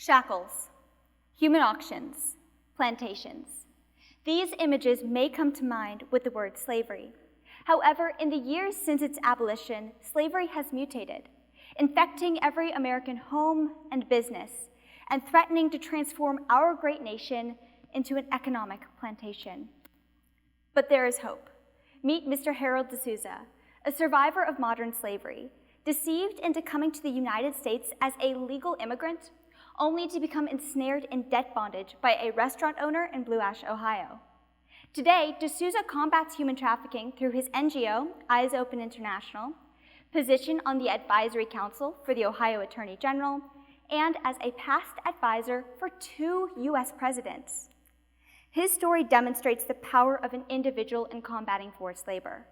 Shackles, human auctions, plantations. These images may come to mind with the word slavery. However, in the years since its abolition, slavery has mutated, infecting every American home and business, and threatening to transform our great nation into an economic plantation. But there is hope. Meet Mr. Harold D'Souza, a survivor of modern slavery, deceived into coming to the United States as a legal immigrant, only to become ensnared in debt bondage by a restaurant owner in Blue Ash, Ohio. Today, D'Souza combats human trafficking through his NGO, Eyes Open International, position on the Advisory Council for the Ohio Attorney General, and as a past advisor for 2 US presidents. His story demonstrates the power of an individual in combating forced labor.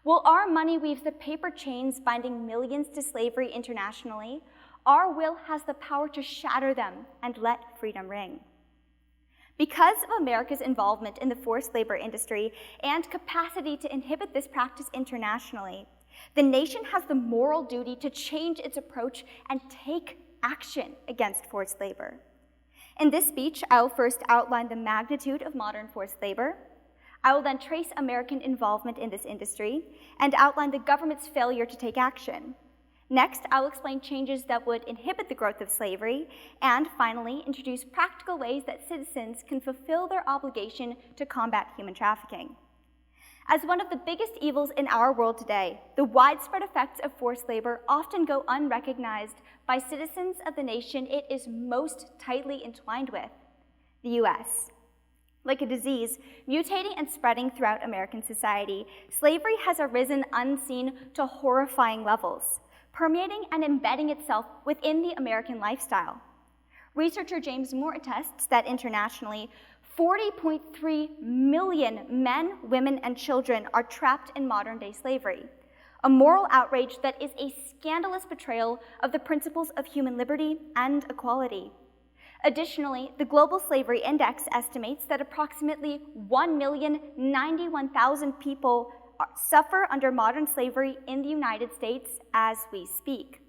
While our money weaves the paper chains binding millions to slavery internationally, our will has the power to shatter them and let freedom ring. Because of America's involvement in the forced labor industry and capacity to inhibit this practice internationally, the nation has the moral duty to change its approach and take action against forced labor. In this speech, I will first outline the magnitude of modern forced labor. I will then trace American involvement in this industry and outline the government's failure to take action. Next, I will explain changes that would inhibit the growth of slavery, and finally, introduce practical ways that citizens can fulfill their obligation to combat human trafficking. As one of the biggest evils in our world today, the widespread effects of forced labor often go unrecognized by citizens of the nation it is most tightly entwined with, the US. Like a disease, mutating and spreading throughout American society, slavery has arisen unseen to horrifying levels, permeating and embedding itself within the American lifestyle. Researcher James Moore attests that internationally, 40.3 million men, women, and children are trapped in modern-day slavery, a moral outrage that is a scandalous betrayal of the principles of human liberty and equality. Additionally, the Global Slavery Index estimates that approximately 1,091,000 people suffer under modern slavery in the United States as we speak.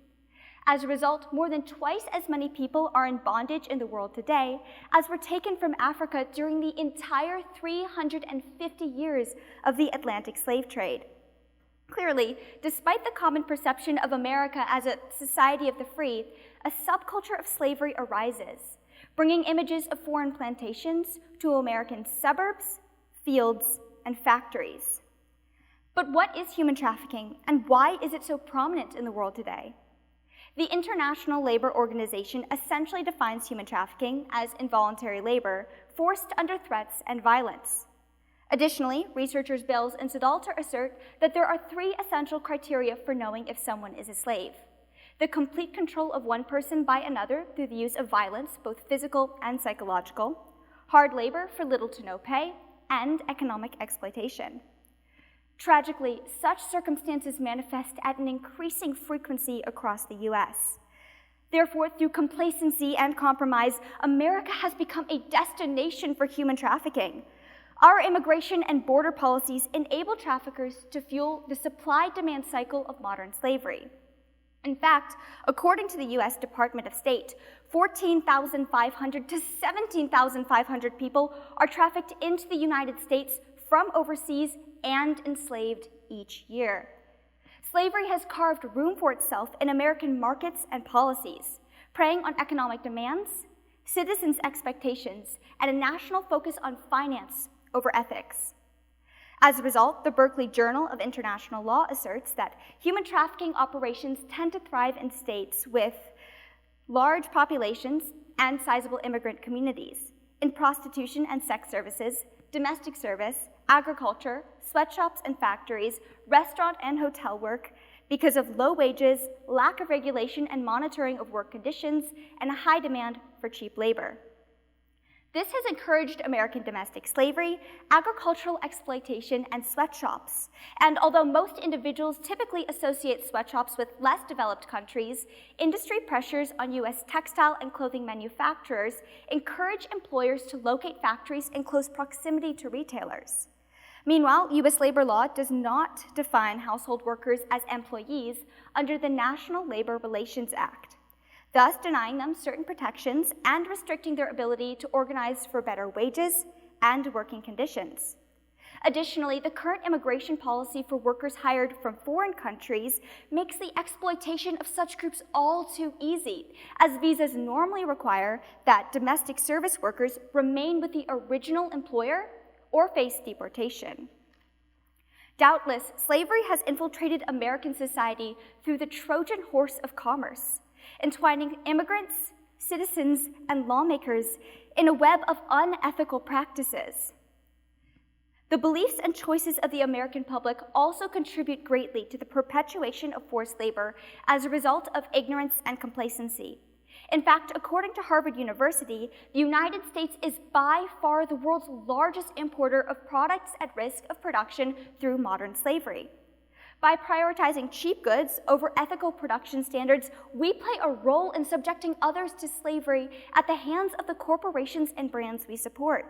As a result, more than twice as many people are in bondage in the world today as were taken from Africa during the entire 350 years of the Atlantic slave trade. Clearly, despite the common perception of America as a society of the free, a subculture of slavery arises, bringing images of foreign plantations to American suburbs, fields, and factories. But what is human trafficking, and why is it so prominent in the world today? The International Labor Organization essentially defines human trafficking as involuntary labor forced under threats and violence. Additionally, researchers Bales and Sedalter assert that there are 3 essential criteria for knowing if someone is a slave: the complete control of one person by another through the use of violence, both physical and psychological, hard labor for little to no pay, and economic exploitation. Tragically, such circumstances manifest at an increasing frequency across the US. Therefore, through complacency and compromise, America has become a destination for human trafficking. Our immigration and border policies enable traffickers to fuel the supply-demand cycle of modern slavery. In fact, according to the US Department of State, 14,500 to 17,500 people are trafficked into the United States from overseas and enslaved each year. Slavery has carved room for itself in American markets and policies, preying on economic demands, citizens' expectations, and a national focus on finance over ethics. As a result, the Berkeley Journal of International Law asserts that human trafficking operations tend to thrive in states with large populations and sizable immigrant communities, in prostitution and sex services, domestic service, agriculture, sweatshops and factories, restaurant and hotel work, because of low wages, lack of regulation and monitoring of work conditions, and a high demand for cheap labor. This has encouraged American domestic slavery, agricultural exploitation, and sweatshops. And although most individuals typically associate sweatshops with less developed countries, industry pressures on US textile and clothing manufacturers encourage employers to locate factories in close proximity to retailers. Meanwhile, US labor law does not define household workers as employees under the National Labor Relations Act. thus denying them certain protections and restricting their ability to organize for better wages and working conditions. Additionally, the current immigration policy for workers hired from foreign countries makes the exploitation of such groups all too easy, as visas normally require that domestic service workers remain with the original employer or face deportation. Doubtless, slavery has infiltrated American society through the Trojan horse of commerce, entwining immigrants, citizens, and lawmakers in a web of unethical practices. The beliefs and choices of the American public also contribute greatly to the perpetuation of forced labor as a result of ignorance and complacency. In fact, according to Harvard University, the United States is by far the world's largest importer of products at risk of production through modern slavery. By prioritizing cheap goods over ethical production standards, we play a role in subjecting others to slavery at the hands of the corporations and brands we support.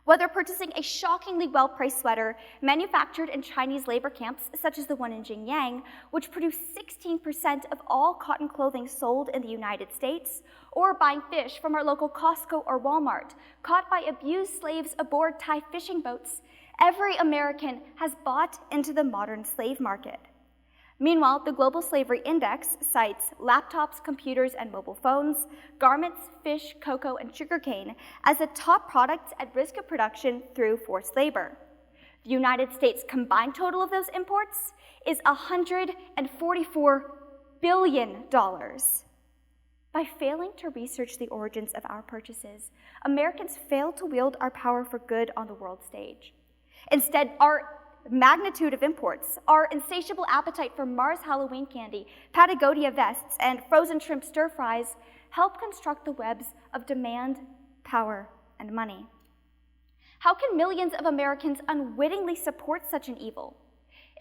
Whether purchasing a shockingly well-priced sweater manufactured in Chinese labor camps, such as the one in Xinjiang, which produce 16% of all cotton clothing sold in the United States, or buying fish from our local Costco or Walmart, caught by abused slaves aboard Thai fishing boats, every American has bought into the modern slave market. Meanwhile, the Global Slavery Index cites laptops, computers, and mobile phones, garments, fish, cocoa, and sugarcane as the top products at risk of production through forced labor. The United States' combined total of those imports is $144 billion. By failing to research the origins of our purchases, Americans fail to wield our power for good on the world stage. Instead, our magnitude of imports, our insatiable appetite for Mars Halloween candy, Patagonia vests, and frozen shrimp stir-fries help construct the webs of demand, power, and money. How can millions of Americans unwittingly support such an evil?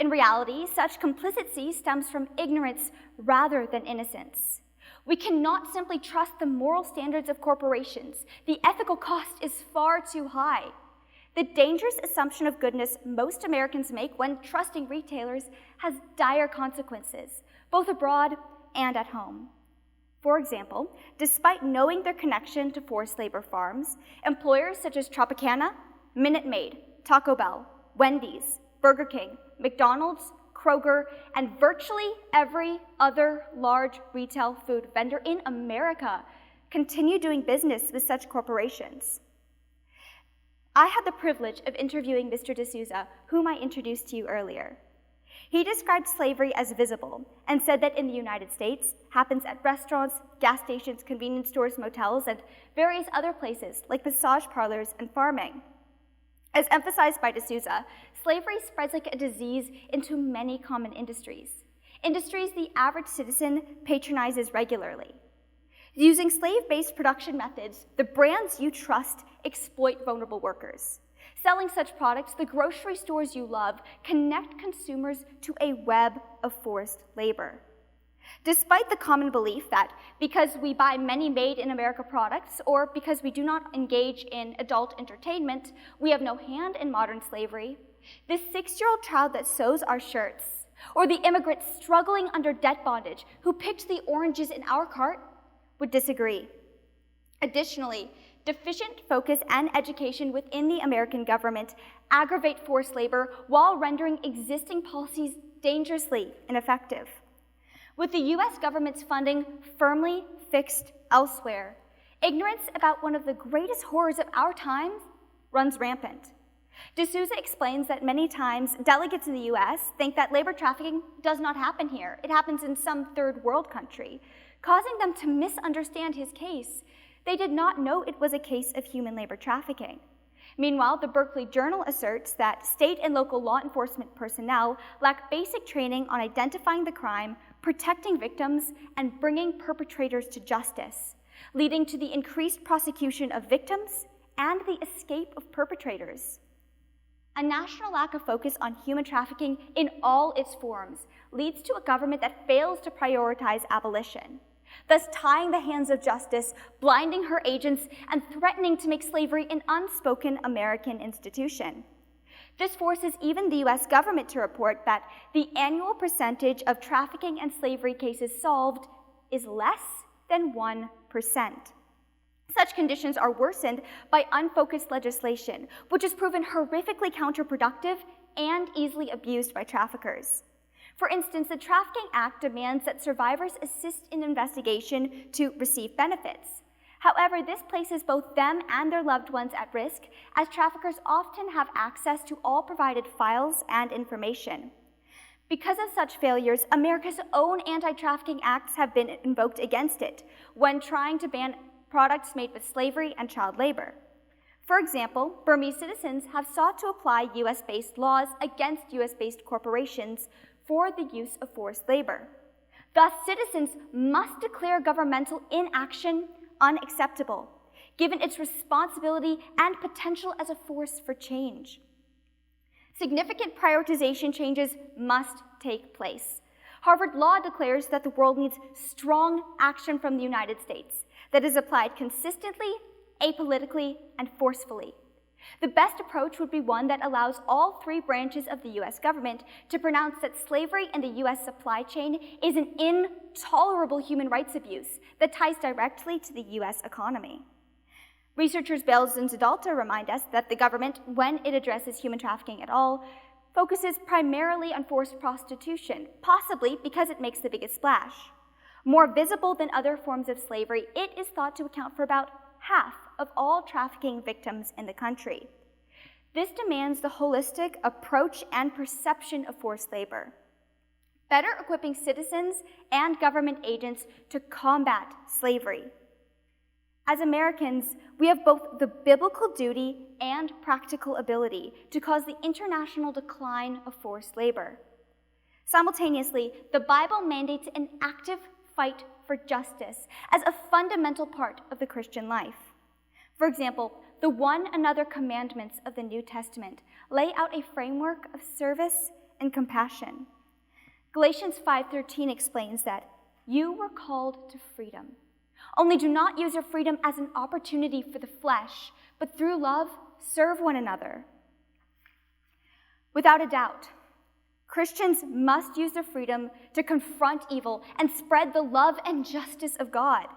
In reality, such complicity stems from ignorance rather than innocence. We cannot simply trust the moral standards of corporations. The ethical cost is far too high. The dangerous assumption of goodness most Americans make when trusting retailers has dire consequences, both abroad and at home. For example, despite knowing their connection to forced labor farms, employers such as Tropicana, Minute Maid, Taco Bell, Wendy's, Burger King, McDonald's, Kroger, and virtually every other large retail food vendor in America continue doing business with such corporations. I had the privilege of interviewing Mr. D'Souza, whom I introduced to you earlier. He described slavery as visible and said that in the United States, happens at restaurants, gas stations, convenience stores, motels, and various other places like massage parlors and farming. As emphasized by D'Souza, slavery spreads like a disease into many common industries the average citizen patronizes regularly. Using slave-based production methods, the brands you trust exploit vulnerable workers. Selling such products, the grocery stores you love connect consumers to a web of forced labor. Despite the common belief that because we buy many made-in-America products or because we do not engage in adult entertainment, we have no hand in modern slavery, this 6-year-old child that sews our shirts, or the immigrant struggling under debt bondage who picked the oranges in our cart, would disagree. Additionally, deficient focus and education within the American government aggravate forced labor while rendering existing policies dangerously ineffective. With the U.S. government's funding firmly fixed elsewhere, ignorance about one of the greatest horrors of our time runs rampant. D'Souza explains that many times delegates in the U.S. think that labor trafficking does not happen here. It happens in some third world country, causing them to misunderstand his case. They did not know it was a case of human labor trafficking. Meanwhile, the Berkeley Journal asserts that state and local law enforcement personnel lack basic training on identifying the crime, protecting victims, and bringing perpetrators to justice, leading to the increased prosecution of victims and the escape of perpetrators. A national lack of focus on human trafficking in all its forms leads to a government that fails to prioritize abolition, thus tying the hands of justice, blinding her agents, and threatening to make slavery an unspoken American institution. This forces even the U.S. government to report that the annual percentage of trafficking and slavery cases solved is less than 1%. Such conditions are worsened by unfocused legislation, which has proven horrifically counterproductive and easily abused by traffickers. For instance, the Trafficking Act demands that survivors assist in investigation to receive benefits. However, this places both them and their loved ones at risk, as traffickers often have access to all provided files and information. Because of such failures, America's own anti-trafficking acts have been invoked against it when trying to ban products made with slavery and child labor. For example, Burmese citizens have sought to apply US-based laws against US-based corporations for the use of forced labor. Thus, citizens must declare governmental inaction unacceptable, given its responsibility and potential as a force for change. Significant prioritization changes must take place. Harvard Law declares that the world needs strong action from the United States that is applied consistently, apolitically, and forcefully. The best approach would be one that allows all three branches of the US government to pronounce that slavery in the US supply chain is an intolerable human rights abuse that ties directly to the US economy. Researchers Bales and Zadalta remind us that the government, when it addresses human trafficking at all, focuses primarily on forced prostitution, possibly because it makes the biggest splash. More visible than other forms of slavery, it is thought to account for about half of all trafficking victims in the country. This demands the holistic approach and perception of forced labor, better equipping citizens and government agents to combat slavery. As Americans, we have both the biblical duty and practical ability to cause the international decline of forced labor. Simultaneously, the Bible mandates an active fight for justice as a fundamental part of the Christian life. For example, the one another commandments of the New Testament lay out a framework of service and compassion. Galatians 5:13 explains that you were called to freedom. Only do not use your freedom as an opportunity for the flesh, but through love, serve one another. Without a doubt, Christians must use their freedom to confront evil and spread the love and justice of God.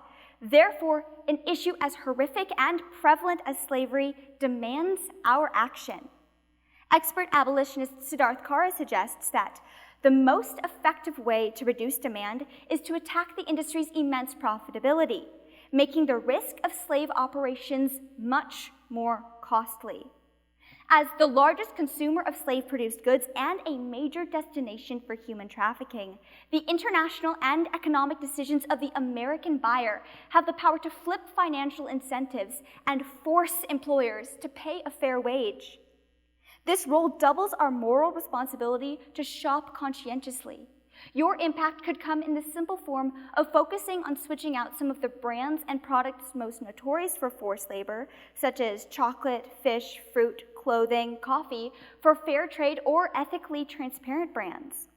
Therefore, an issue as horrific and prevalent as slavery demands our action. Expert abolitionist Siddharth Kara suggests that the most effective way to reduce demand is to attack the industry's immense profitability, making the risk of slave operations much more costly. As the largest consumer of slave-produced goods and a major destination for human trafficking, the international and economic decisions of the American buyer have the power to flip financial incentives and force employers to pay a fair wage. This role doubles our moral responsibility to shop conscientiously. Your impact could come in the simple form of focusing on switching out some of the brands and products most notorious for forced labor, such as chocolate, fish, fruit, clothing, coffee, for fair trade or ethically transparent brands.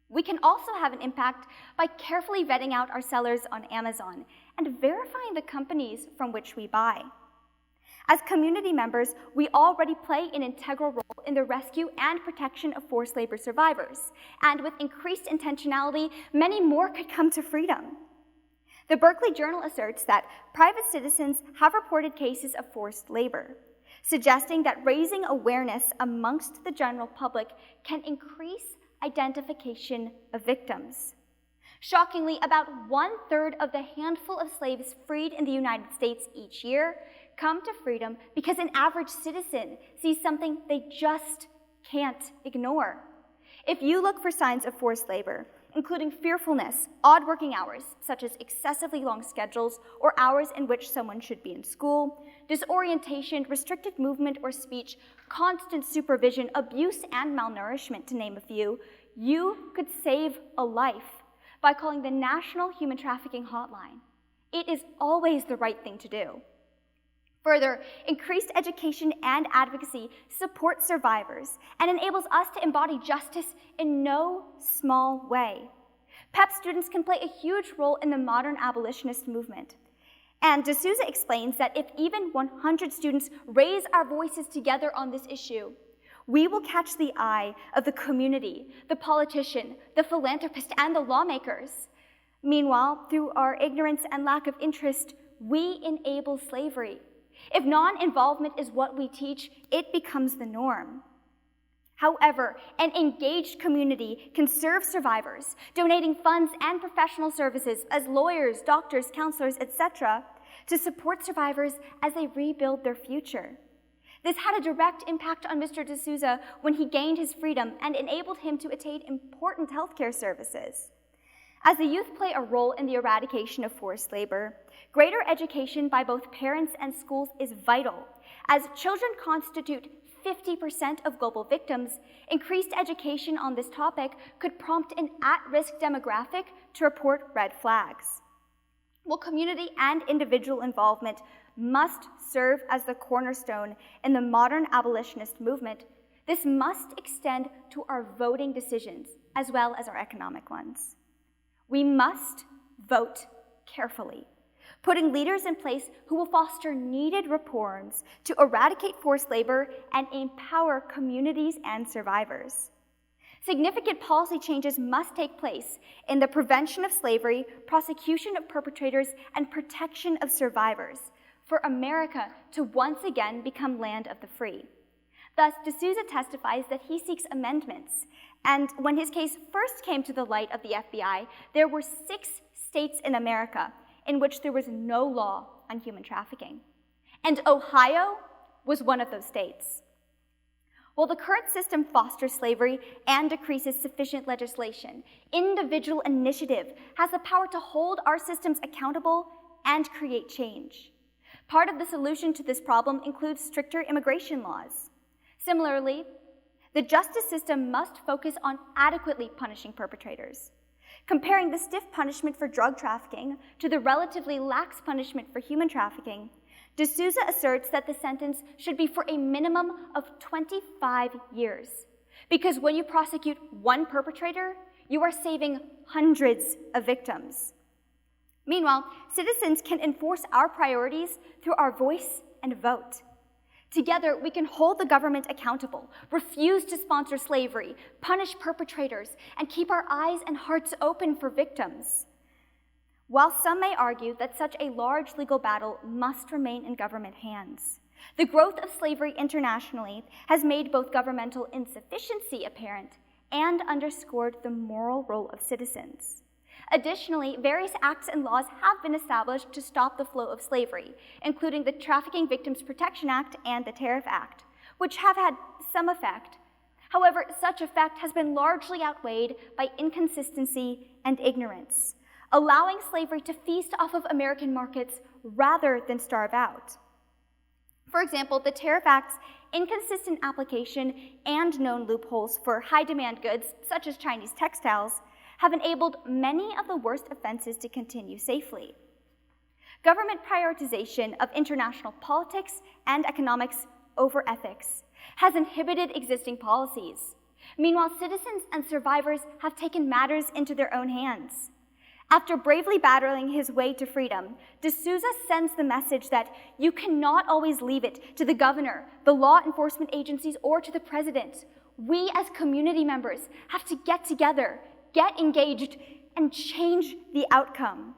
We can also have an impact by carefully vetting out our sellers on Amazon and verifying the companies from which we buy. As community members, we already play an integral role in the rescue and protection of forced labor survivors, and with increased intentionality, many more could come to freedom. The Berkeley Journal asserts that private citizens have reported cases of forced labor, suggesting that raising awareness amongst the general public can increase identification of victims. Shockingly, about 1/3 of the handful of slaves freed in the United States each year come to freedom because an average citizen sees something they just can't ignore. If you look for signs of forced labor, including fearfulness, odd working hours, such as excessively long schedules or hours in which someone should be in school, disorientation, restricted movement or speech, constant supervision, abuse, and malnourishment, to name a few, you could save a life by calling the National Human Trafficking Hotline. It is always the right thing to do. Further, increased education and advocacy supports survivors and enables us to embody justice in no small way. PEP students can play a huge role in the modern abolitionist movement. And D'Souza explains that if even 100 students raise our voices together on this issue, we will catch the eye of the community, the politician, the philanthropist, and the lawmakers. Meanwhile, through our ignorance and lack of interest, we enable slavery. If non-involvement is what we teach, it becomes the norm. However, an engaged community can serve survivors, donating funds and professional services as lawyers, doctors, counselors, etc., to support survivors as they rebuild their future. This had a direct impact on Mr. D'Souza when he gained his freedom and enabled him to attain important healthcare services. As the youth play a role in the eradication of forced labor, greater education by both parents and schools is vital. As children constitute 50% of global victims, increased education on this topic could prompt an at-risk demographic to report red flags. While community and individual involvement must serve as the cornerstone in the modern abolitionist movement, this must extend to our voting decisions as well as our economic ones. We must vote carefully, putting leaders in place who will foster needed reforms to eradicate forced labor and empower communities and survivors. Significant policy changes must take place in the prevention of slavery, prosecution of perpetrators, and protection of survivors for America to once again become land of the free. Thus, D'Souza testifies that he seeks amendments, and when his case first came to the light of the FBI, there were 6 states in America in which there was no law on human trafficking. And Ohio was one of those states. While the current system fosters slavery and decreases sufficient legislation, individual initiative has the power to hold our systems accountable and create change. Part of the solution to this problem includes stricter immigration laws. Similarly, the justice system must focus on adequately punishing perpetrators. Comparing the stiff punishment for drug trafficking to the relatively lax punishment for human trafficking, D'Souza asserts that the sentence should be for a minimum of 25 years. Because when you prosecute one perpetrator, you are saving hundreds of victims. Meanwhile, citizens can enforce our priorities through our voice and vote. Together, we can hold the government accountable, refuse to sponsor slavery, punish perpetrators, and keep our eyes and hearts open for victims. While some may argue that such a large legal battle must remain in government hands, the growth of slavery internationally has made both governmental insufficiency apparent and underscored the moral role of citizens. Additionally, various acts and laws have been established to stop the flow of slavery, including the Trafficking Victims Protection Act and the Tariff Act, which have had some effect. However, such effect has been largely outweighed by inconsistency and ignorance, allowing slavery to feast off of American markets rather than starve out. For example, the Tariff Act's inconsistent application and known loopholes for high-demand goods, such as Chinese textiles, have enabled many of the worst offenses to continue safely. Government prioritization of international politics and economics over ethics has inhibited existing policies. Meanwhile, citizens and survivors have taken matters into their own hands. After bravely battling his way to freedom, D'Souza sends the message that you cannot always leave it to the governor, the law enforcement agencies, or to the president. We as community members have to get together, get engaged, and change the outcome.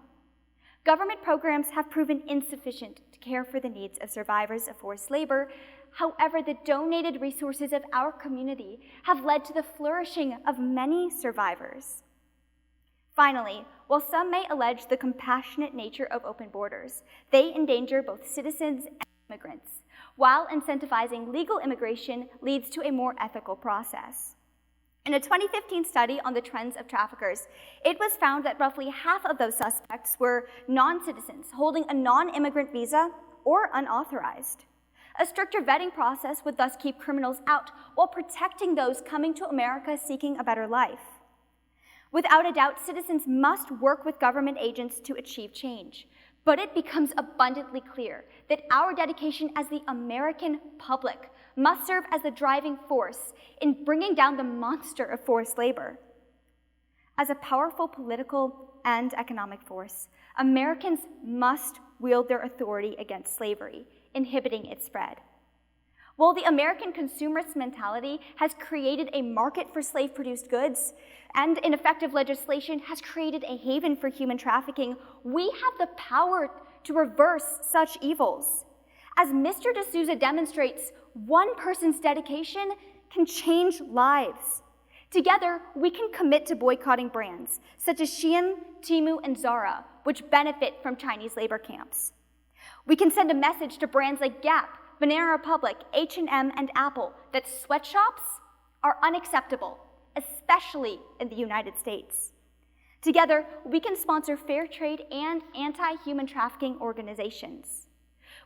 Government programs have proven insufficient to care for the needs of survivors of forced labor. However, the donated resources of our community have led to the flourishing of many survivors. Finally, while some may allege the compassionate nature of open borders, they endanger both citizens and immigrants, while incentivizing legal immigration leads to a more ethical process. In a 2015 study on the trends of traffickers, it was found that roughly half of those suspects were non-citizens holding a non-immigrant visa or unauthorized. A stricter vetting process would thus keep criminals out while protecting those coming to America seeking a better life. Without a doubt, citizens must work with government agents to achieve change. But it becomes abundantly clear that our dedication as the American public must serve as the driving force in bringing down the monster of forced labor. As a powerful political and economic force, Americans must wield their authority against slavery, inhibiting its spread. While the American consumerist mentality has created a market for slave-produced goods, and ineffective legislation has created a haven for human trafficking, we have the power to reverse such evils. As Mr. D'Souza demonstrates, one person's dedication can change lives. Together, we can commit to boycotting brands such as Shein, Temu, and Zara, which benefit from Chinese labor camps. We can send a message to brands like Gap, Banana Republic, H&M, and Apple that sweatshops are unacceptable, especially in the United States. Together, we can sponsor fair trade and anti-human trafficking organizations.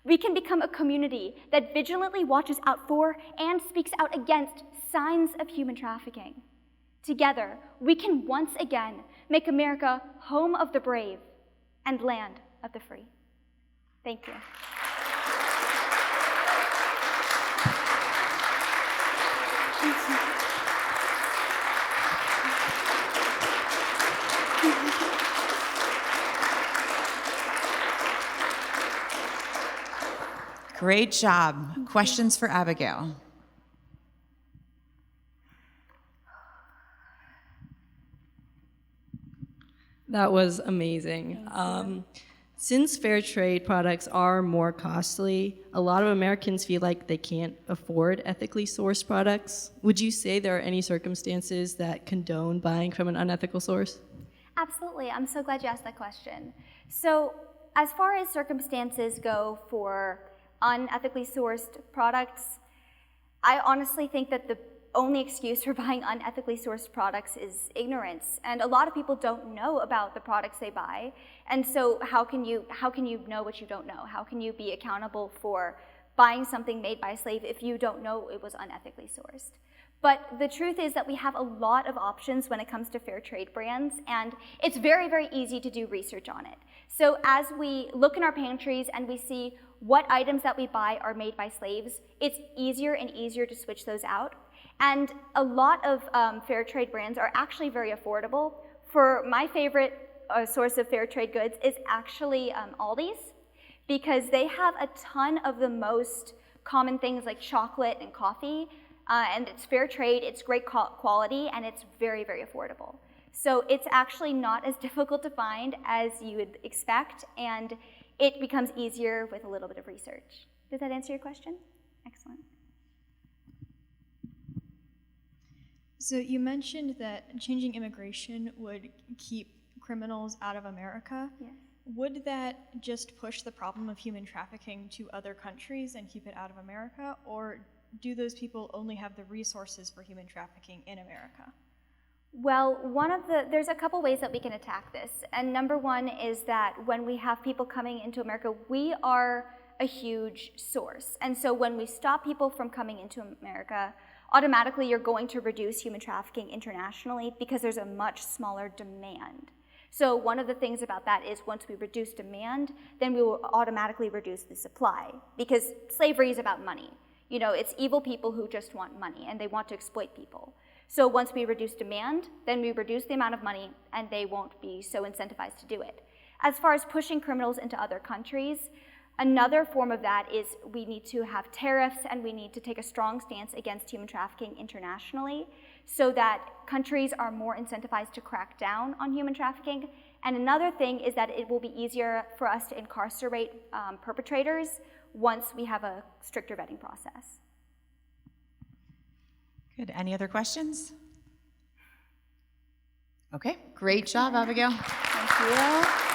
We can become a community that vigilantly watches out for and speaks out against signs of human trafficking. Together, we can once again make America home of the brave and land of the free. Thank you. Great job. Questions for Abigail? That was amazing. Since fair trade products are more costly, a lot of Americans feel like they can't afford ethically sourced products. Would you say there are any circumstances that condone buying from an unethical source? Absolutely. I'm so glad you asked that question. So, as far as circumstances go for unethically sourced products, I honestly think that the only excuse for buying unethically sourced products is ignorance. And a lot of people don't know about the products they buy. And so how can you know what you don't know? How can you be accountable for buying something made by a slave if you don't know it was unethically sourced? But the truth is that we have a lot of options when it comes to fair trade brands, and it's very, very easy to do research on it. So as we look in our pantries and we see what items that we buy are made by slaves, it's easier and easier to switch those out. And a lot of fair trade brands are actually very affordable. For my favorite source of fair trade goods is actually Aldi's, because they have a ton of the most common things like chocolate and coffee, and it's fair trade, it's great quality, and it's very, very affordable. So it's actually not as difficult to find as you would expect, and it becomes easier with a little bit of research. Does that answer your question? Excellent. So you mentioned that changing immigration would keep criminals out of America. Yes. Would that just push the problem of human trafficking to other countries and keep it out of America, or do those people only have the resources for human trafficking in America? Well, there's a couple ways that we can attack this. And number one is that when we have people coming into America, we are a huge source. And so when we stop people from coming into America, automatically you're going to reduce human trafficking internationally because there's a much smaller demand. So one of the things about that is once we reduce demand, then we will automatically reduce the supply, because slavery is about money. You know, it's evil people who just want money and they want to exploit people. So once we reduce demand, then we reduce the amount of money and they won't be so incentivized to do it. As far as pushing criminals into other countries, another form of that is we need to have tariffs and we need to take a strong stance against human trafficking internationally so that countries are more incentivized to crack down on human trafficking. And another thing is that it will be easier for us to incarcerate perpetrators once we have a stricter vetting process. Good. Any other questions? Okay, great job, Abigail. Thank you.